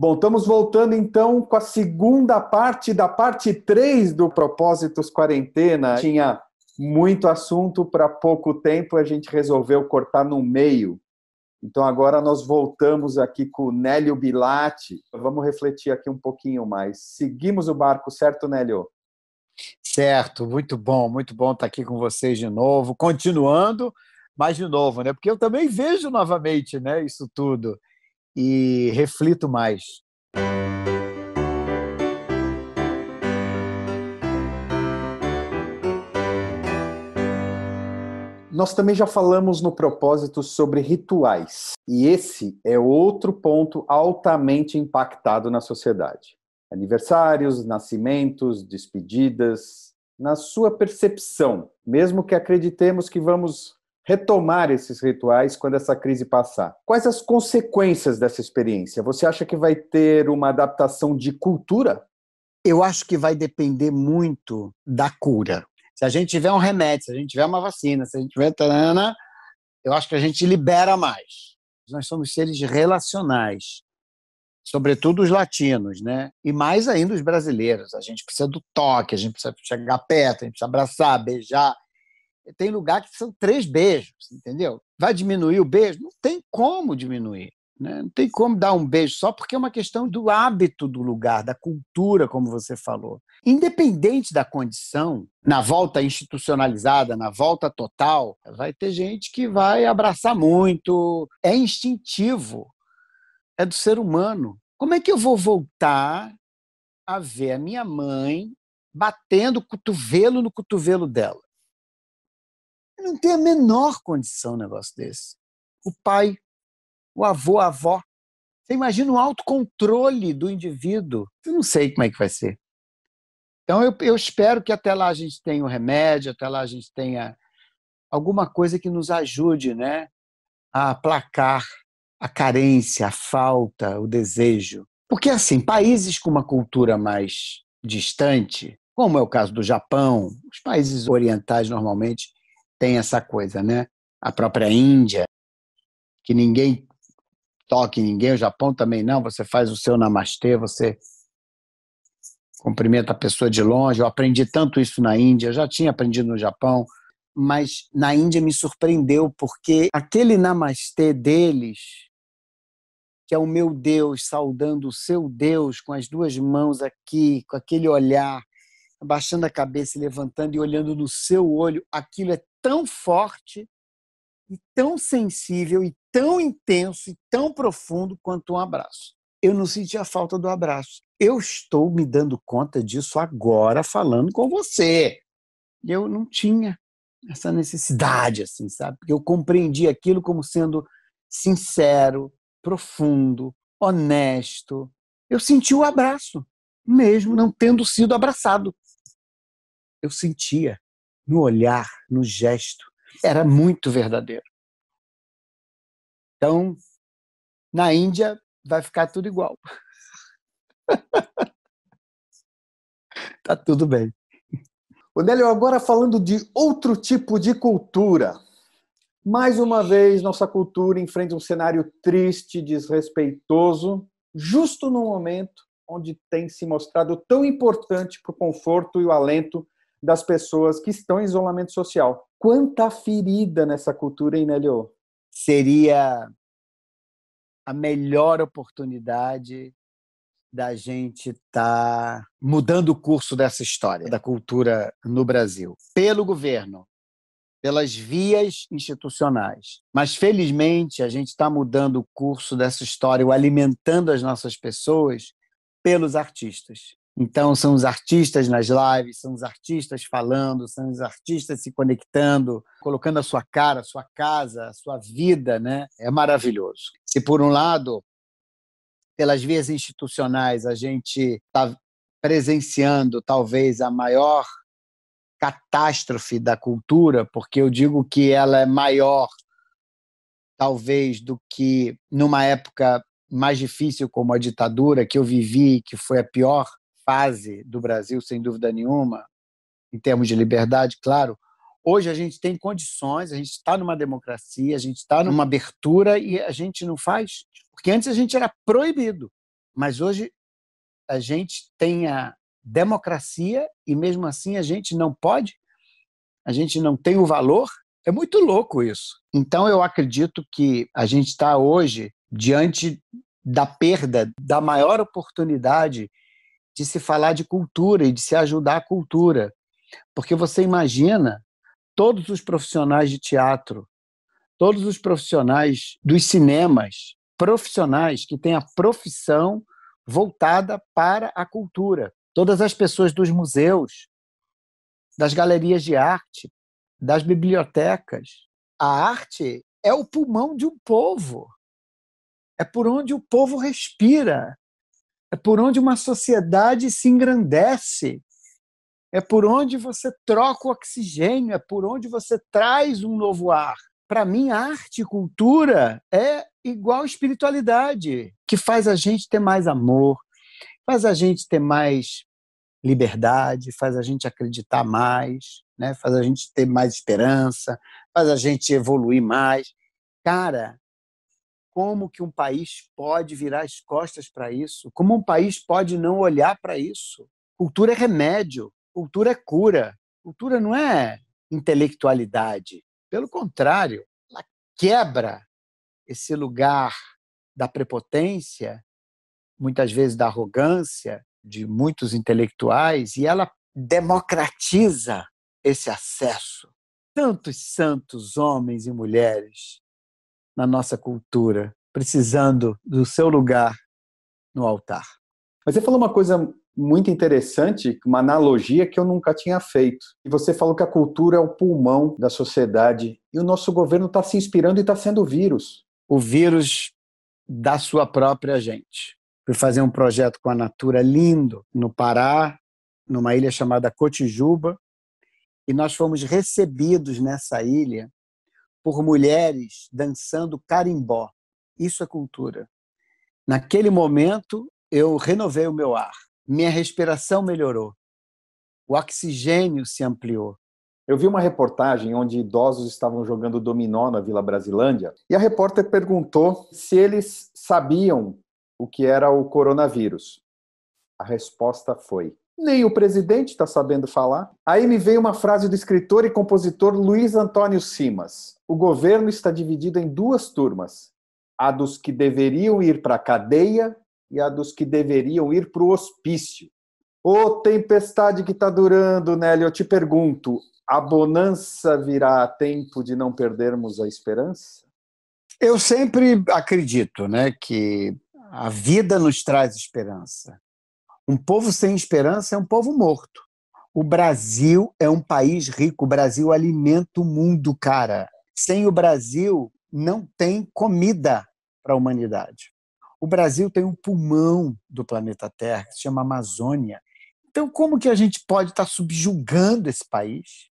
Bom, estamos voltando então com a segunda parte da parte 3 do Propósitos Quarentena. Tinha muito assunto para pouco tempo, a gente resolveu cortar no meio. Então agora nós voltamos aqui com o Nélio Bilatti. Vamos refletir aqui um pouquinho mais. Seguimos o barco, certo, Nélio? Certo, muito bom estar aqui com vocês de novo, continuando, mas de novo, né? Porque eu também vejo novamente, né, isso tudo e reflito mais. Nós também já falamos no propósito sobre rituais, e esse é outro ponto altamente impactado na sociedade. Aniversários, nascimentos, despedidas, na sua percepção, mesmo que acreditemos que vamos retomar esses rituais quando essa crise passar. Quais as consequências dessa experiência? Você acha que vai ter uma adaptação de cultura? Eu acho que vai depender muito da cura. Se a gente tiver um remédio, se a gente tiver uma vacina, se a gente tiver tanana, eu acho que a gente libera mais. Nós somos seres relacionais, sobretudo os latinos, né? E mais ainda os brasileiros. A gente precisa do toque, a gente precisa chegar perto, a gente precisa abraçar, beijar. Tem lugar que são 3 beijos, entendeu? Vai diminuir o beijo? Não tem como diminuir, né? Não tem como dar um beijo só porque é uma questão do hábito do lugar, da cultura, como você falou. Independente da condição, na volta institucionalizada, na volta total, vai ter gente que vai abraçar muito. É instintivo, é do ser humano. Como é que eu vou voltar a ver a minha mãe batendo o cotovelo no cotovelo dela? Não tem a menor condição um negócio desse. O pai, o avô, a avó. Você imagina o autocontrole do indivíduo. Eu não sei como é que vai ser. Então, eu espero que até lá a gente tenha um remédio, até lá a gente tenha alguma coisa que nos ajude, né, a aplacar a carência, a falta, o desejo. Porque, assim, países com uma cultura mais distante, como é o caso do Japão, os países orientais normalmente têm essa coisa, né? A própria Índia, que ninguém toque em ninguém, o Japão também não, você faz o seu namastê, você cumprimenta a pessoa de longe. Eu aprendi tanto isso na Índia, eu já tinha aprendido no Japão, mas na Índia me surpreendeu, porque aquele namastê deles, que é o meu Deus saudando o seu Deus com as 2 mãos aqui, com aquele olhar, abaixando a cabeça, levantando e olhando no seu olho, aquilo é tão forte e tão sensível e tão intenso e tão profundo quanto um abraço. Eu não senti a falta do abraço. Eu estou me dando conta disso agora falando com você. Eu não tinha essa necessidade, assim, sabe? Porque eu compreendi aquilo como sendo sincero, profundo, honesto. Eu senti o abraço, mesmo não tendo sido abraçado. Eu sentia no olhar, no gesto. Era muito verdadeiro. Então, na Índia, vai ficar tudo igual. Tá tudo bem. O Nélio, agora falando de outro tipo de cultura. Mais uma vez, nossa cultura enfrenta um cenário triste, desrespeitoso, justo no momento onde tem se mostrado tão importante para o conforto e o alento das pessoas que estão em isolamento social. Quanta ferida nessa cultura, hein, Nélio? Seria a melhor oportunidade da gente estar mudando o curso dessa história da cultura no Brasil, pelo governo, pelas vias institucionais. Mas, felizmente, a gente está mudando o curso dessa história, ou alimentando as nossas pessoas pelos artistas. Então, são os artistas nas lives, são os artistas falando, são os artistas se conectando, colocando a sua cara, a sua casa, a sua vida, né? É maravilhoso. Se, por um lado, pelas vias institucionais, a gente está presenciando talvez a maior catástrofe da cultura, porque eu digo que ela é maior, talvez, do que numa época mais difícil como a ditadura que eu vivi, que foi a pior fase do Brasil, sem dúvida nenhuma, em termos de liberdade, claro. Hoje a gente tem condições, a gente está numa democracia, a gente está numa abertura e a gente não faz, porque antes a gente era proibido. Mas hoje a gente tem a democracia e mesmo assim a gente não pode, a gente não tem o valor. É muito louco isso. Então eu acredito que a gente está hoje diante da perda da maior oportunidade de se falar de cultura e de se ajudar a cultura. Porque você imagina todos os profissionais de teatro, todos os profissionais dos cinemas, profissionais que têm a profissão voltada para a cultura. Todas as pessoas dos museus, das galerias de arte, das bibliotecas. A arte é o pulmão de um povo. É por onde o povo respira. É por onde uma sociedade se engrandece. É por onde você troca o oxigênio. É por onde você traz um novo ar. Para mim, arte e cultura é igual espiritualidade, que faz a gente ter mais amor, faz a gente ter mais liberdade, faz a gente acreditar mais, né? Faz a gente ter mais esperança, faz a gente evoluir mais. Cara, como que um país pode virar as costas para isso? Como um país pode não olhar para isso? Cultura é remédio, cultura é cura. Cultura não é intelectualidade. Pelo contrário, ela quebra esse lugar da prepotência, muitas vezes da arrogância de muitos intelectuais, e ela democratiza esse acesso. Tantos santos homens e mulheres na nossa cultura, precisando do seu lugar no altar. Mas você falou uma coisa muito interessante, uma analogia que eu nunca tinha feito. E você falou que a cultura é o pulmão da sociedade e o nosso governo está se inspirando e está sendo o vírus. O vírus da sua própria gente. Fui fazer um projeto com a Natura lindo no Pará, numa ilha chamada Cotijuba, e nós fomos recebidos nessa ilha por mulheres dançando carimbó. Isso é cultura. Naquele momento, eu renovei o meu ar. Minha respiração melhorou. O oxigênio se ampliou. Eu vi uma reportagem onde idosos estavam jogando dominó na Vila Brasilândia e a repórter perguntou se eles sabiam o que era o coronavírus. A resposta foi: nem o presidente está sabendo falar. Aí me veio uma frase do escritor e compositor Luiz Antônio Simas: o governo está dividido em duas turmas, a dos que deveriam ir para a cadeia e a dos que deveriam ir para o hospício. Ô tempestade que está durando, Nélio, eu te pergunto, a bonança virá a tempo de não perdermos a esperança? Eu sempre acredito, né, que a vida nos traz esperança. Um povo sem esperança é um povo morto. O Brasil é um país rico, o Brasil alimenta o mundo, cara. Sem o Brasil, não tem comida para a humanidade. O Brasil tem um pulmão do planeta Terra, que se chama Amazônia. Então, como que a gente pode estar subjugando esse país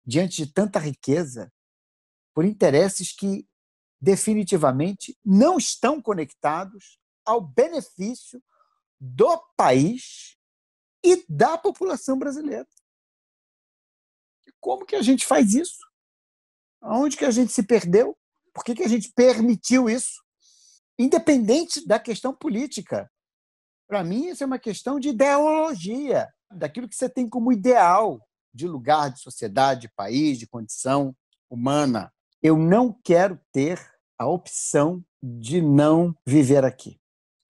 diante de tanta riqueza por interesses que definitivamente não estão conectados ao benefício do país e da população brasileira? Como que a gente faz isso? Aonde que a gente se perdeu? Por que a gente permitiu isso? Independente da questão política. Para mim, isso é uma questão de ideologia, daquilo que você tem como ideal de lugar, de sociedade, de país, de condição humana. Eu não quero ter a opção de não viver aqui.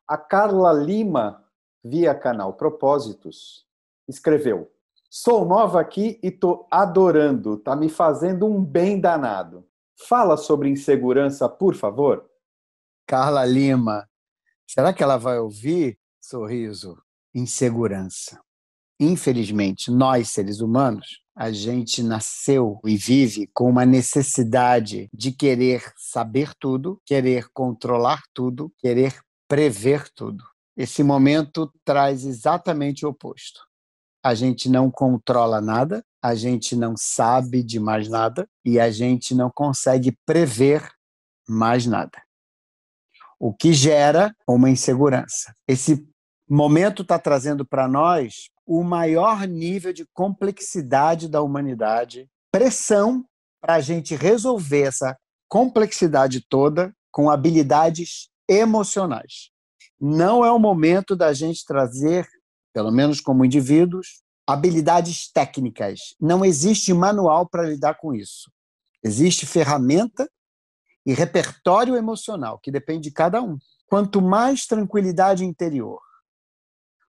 A Carla Lima, via canal Propósitos, escreveu: sou nova aqui e tô adorando, tá me fazendo um bem danado. Fala sobre insegurança, por favor. Carla Lima, será que ela vai ouvir? Sorriso, insegurança. Infelizmente, nós, seres humanos, a gente nasceu e vive com uma necessidade de querer saber tudo, querer controlar tudo, querer prever tudo. Esse momento traz exatamente o oposto. A gente não controla nada, a gente não sabe de mais nada e a gente não consegue prever mais nada. O que gera uma insegurança. Esse momento está trazendo para nós o maior nível de complexidade da humanidade, pressão para a gente resolver essa complexidade toda com habilidades emocionais. Não é o momento da gente trazer, pelo menos como indivíduos, habilidades técnicas. Não existe manual para lidar com isso. Existe ferramenta e repertório emocional, que depende de cada um. Quanto mais tranquilidade interior,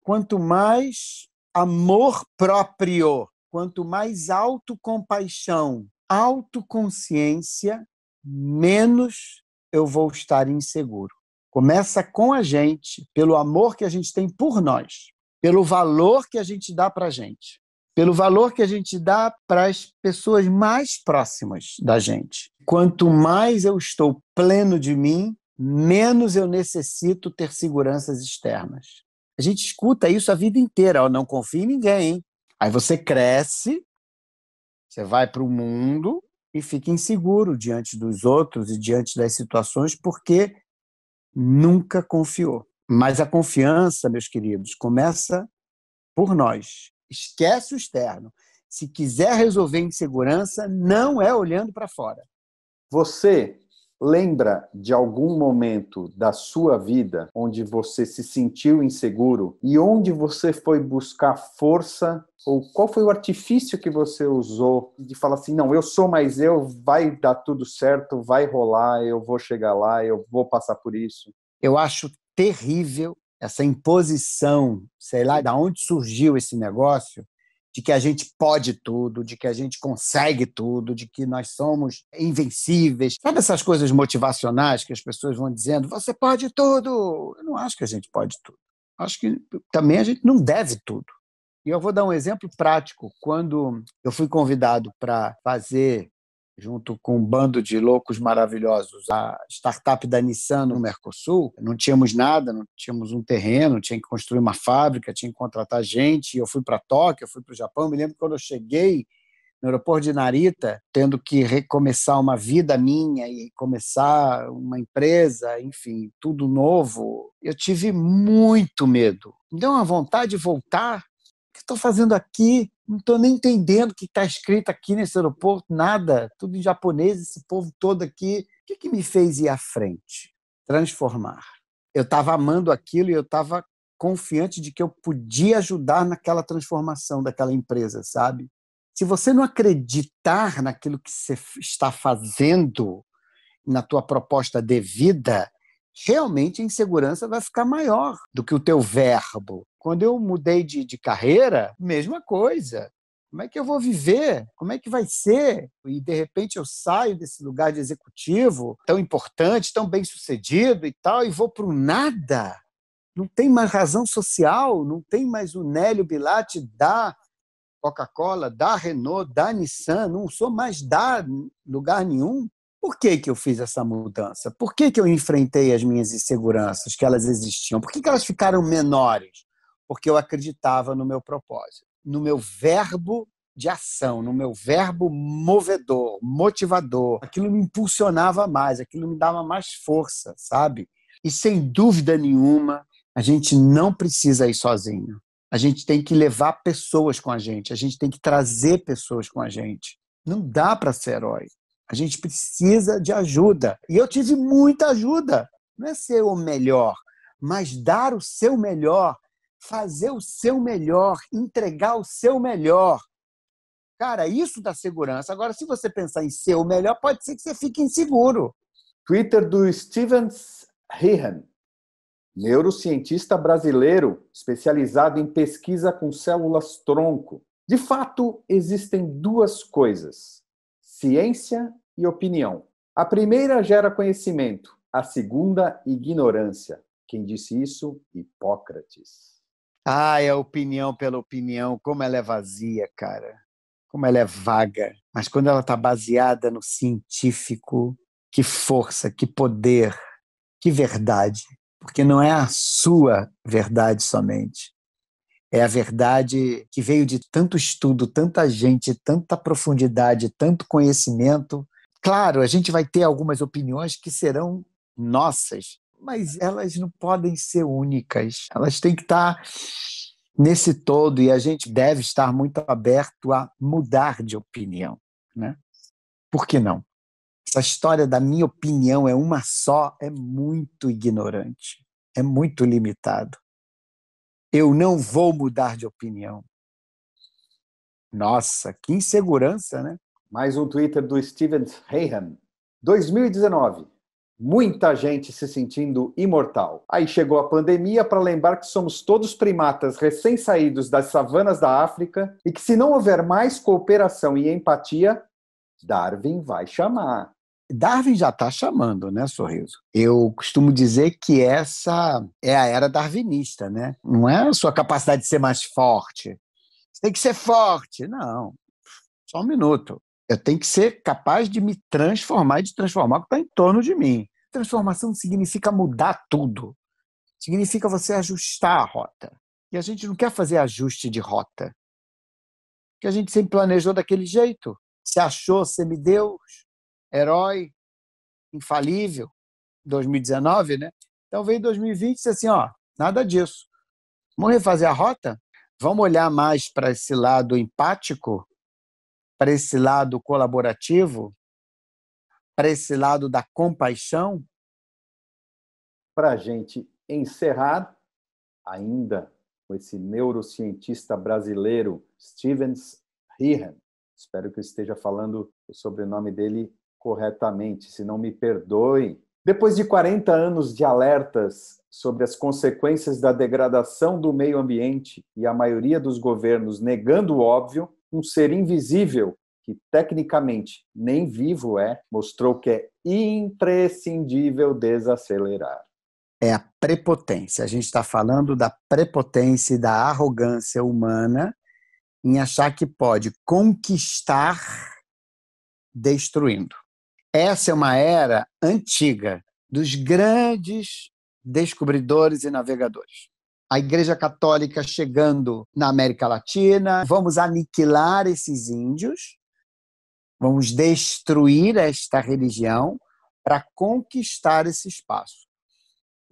quanto mais amor próprio, quanto mais autocompaixão, autoconsciência, menos eu vou estar inseguro. Começa com a gente, pelo amor que a gente tem por nós, pelo valor que a gente dá para a gente, pelo valor que a gente dá para as pessoas mais próximas da gente. Quanto mais eu estou pleno de mim, menos eu necessito ter seguranças externas. A gente escuta isso a vida inteira, ó, não confia em ninguém, hein? Aí você cresce, você vai para o mundo e fica inseguro diante dos outros e diante das situações porque nunca confiou. Mas a confiança, meus queridos, começa por nós. Esquece o externo. Se quiser resolver insegurança, não é olhando para fora. Você lembra de algum momento da sua vida onde você se sentiu inseguro e onde você foi buscar força? Ou qual foi o artifício que você usou de falar assim, não, eu sou mais eu, vai dar tudo certo, vai rolar, eu vou chegar lá, eu vou passar por isso? Eu acho terrível essa imposição, sei lá, de onde surgiu esse negócio, de que a gente pode tudo, de que a gente consegue tudo, de que nós somos invencíveis. Sabe essas coisas motivacionais que as pessoas vão dizendo, você pode tudo? Eu não acho que a gente pode tudo. Acho que também a gente não deve tudo. E eu vou dar um exemplo prático. Quando eu fui convidado para fazer, junto com um bando de loucos maravilhosos, a startup da Nissan no Mercosul, não tínhamos nada, não tínhamos um terreno, tinha que construir uma fábrica, tinha que contratar gente. Eu fui para Tóquio, eu fui para o Japão. Me lembro que quando eu cheguei no aeroporto de Narita, tendo que recomeçar uma vida minha e começar uma empresa, enfim, tudo novo, eu tive muito medo. Me deu uma vontade de voltar. O que estou fazendo aqui? Não estou nem entendendo o que está escrito aqui nesse aeroporto, nada, tudo em japonês, esse povo todo aqui. O que me fez ir à frente? Transformar. Eu estava amando aquilo e eu estava confiante de que eu podia ajudar naquela transformação daquela empresa, sabe? Se você não acreditar naquilo que você está fazendo, na tua proposta de vida, realmente a insegurança vai ficar maior do que o teu verbo. Quando eu mudei de carreira, mesma coisa. Como é que eu vou viver? Como é que vai ser? E, de repente, eu saio desse lugar de executivo tão importante, tão bem-sucedido e tal, e vou para o nada. Não tem mais razão social, não tem mais o Nélio Bilate da Coca-Cola, da Renault, da Nissan, não sou mais da lugar nenhum. Por que eu fiz essa mudança? Por que eu enfrentei as minhas inseguranças, que elas existiam? Por que elas ficaram menores? Porque eu acreditava no meu propósito, no meu verbo de ação, no meu verbo movedor, motivador. Aquilo me impulsionava mais, aquilo me dava mais força, sabe? E sem dúvida nenhuma, a gente não precisa ir sozinho. A gente tem que levar pessoas com a gente tem que trazer pessoas com a gente. Não dá para ser herói. A gente precisa de ajuda. E eu tive muita ajuda. Não é ser o melhor, mas dar o seu melhor, fazer o seu melhor, entregar o seu melhor. Cara, isso dá segurança. Agora, se você pensar em ser o melhor, pode ser que você fique inseguro. Twitter do Steven Rehan, neurocientista brasileiro especializado em pesquisa com células-tronco. De fato, existem duas coisas: ciência e opinião. A primeira gera conhecimento, a segunda, ignorância. Quem disse isso? Hipócrates. É a opinião pela opinião, como ela é vazia, cara. Como ela é vaga. Mas quando ela está baseada no científico, que força, que poder, que verdade. Porque não é a sua verdade somente. É a verdade que veio de tanto estudo, tanta gente, tanta profundidade, tanto conhecimento. Claro, a gente vai ter algumas opiniões que serão nossas, mas elas não podem ser únicas. Elas têm que estar nesse todo e a gente deve estar muito aberto a mudar de opinião, né? Por que não? Essa história da minha opinião é uma só é muito ignorante. é muito limitado. Eu não vou mudar de opinião. Nossa, que insegurança, né? Mais um Twitter do Steven Heihan. 2019. Muita gente se sentindo imortal. Aí chegou a pandemia para lembrar que somos todos primatas recém-saídos das savanas da África e que se não houver mais cooperação e empatia, Darwin vai chamar. Darwin já está chamando, né, Sorriso? Eu costumo dizer que essa é a era darwinista, né? Não é a sua capacidade de ser mais forte. Você tem que ser forte. Não, só um minuto. Eu tenho que ser capaz de me transformar e de transformar o que está em torno de mim. Transformação significa mudar tudo. Significa você ajustar a rota. E a gente não quer fazer ajuste de rota. Porque a gente sempre planejou daquele jeito. Se achou semideus, herói, infalível, 2019, né? Então veio 2020 e disse assim, ó, nada disso. Vamos refazer a rota? Vamos olhar mais para esse lado empático, para esse lado colaborativo, para esse lado da compaixão? Para a gente encerrar, ainda com esse neurocientista brasileiro, Steven Heihan. Espero que eu esteja falando o sobrenome dele corretamente, se não me perdoem. Depois de 40 anos de alertas sobre as consequências da degradação do meio ambiente e a maioria dos governos negando o óbvio, um ser invisível, que tecnicamente nem vivo é, mostrou que é imprescindível desacelerar. É a prepotência. A gente está falando da prepotência e da arrogância humana em achar que pode conquistar destruindo. Essa é uma era antiga dos grandes descobridores e navegadores. A Igreja Católica chegando na América Latina, vamos aniquilar esses índios, vamos destruir esta religião para conquistar esse espaço.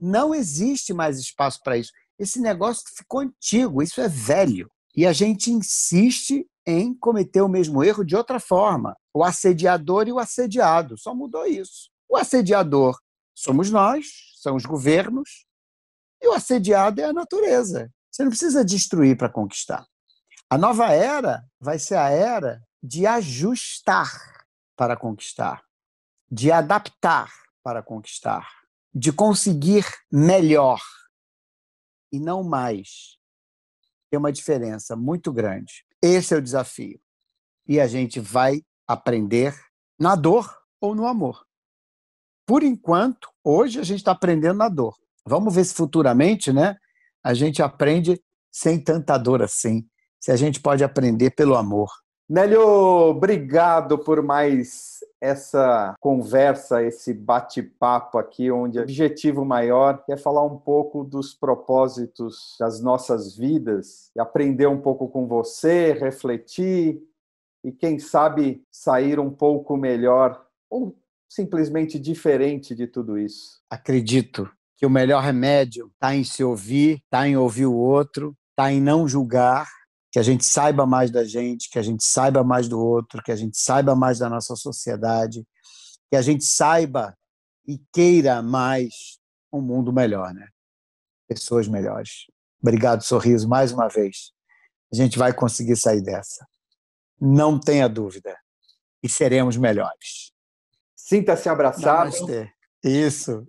Não existe mais espaço para isso. Esse negócio ficou antigo, isso é velho. E a gente insiste em cometer o mesmo erro de outra forma. O assediador e o assediado, só mudou isso. O assediador somos nós, são os governos, e o assediado é a natureza. Você não precisa destruir para conquistar. A nova era vai ser a era de ajustar para conquistar, de adaptar para conquistar, de conseguir melhor e não mais. Tem uma diferença muito grande. Esse é o desafio. E a gente vai aprender na dor ou no amor. Por enquanto, hoje a gente está aprendendo na dor. Vamos ver se futuramente, né, a gente aprende sem tanta dor assim. Se a gente pode aprender pelo amor. Nélio, obrigado por mais essa conversa, esse bate-papo aqui, onde o objetivo maior é falar um pouco dos propósitos das nossas vidas, e aprender um pouco com você, refletir e, quem sabe, sair um pouco melhor ou simplesmente diferente de tudo isso. Acredito que o melhor remédio está em se ouvir, está em ouvir o outro, está em não julgar, que a gente saiba mais da gente, que a gente saiba mais do outro, que a gente saiba mais da nossa sociedade, que a gente saiba e queira mais um mundo melhor, né? Pessoas melhores. Obrigado, Sorriso, mais uma vez. A gente vai conseguir sair dessa. Não tenha dúvida. E seremos melhores. Sinta-se abraçado. Namastê. Isso.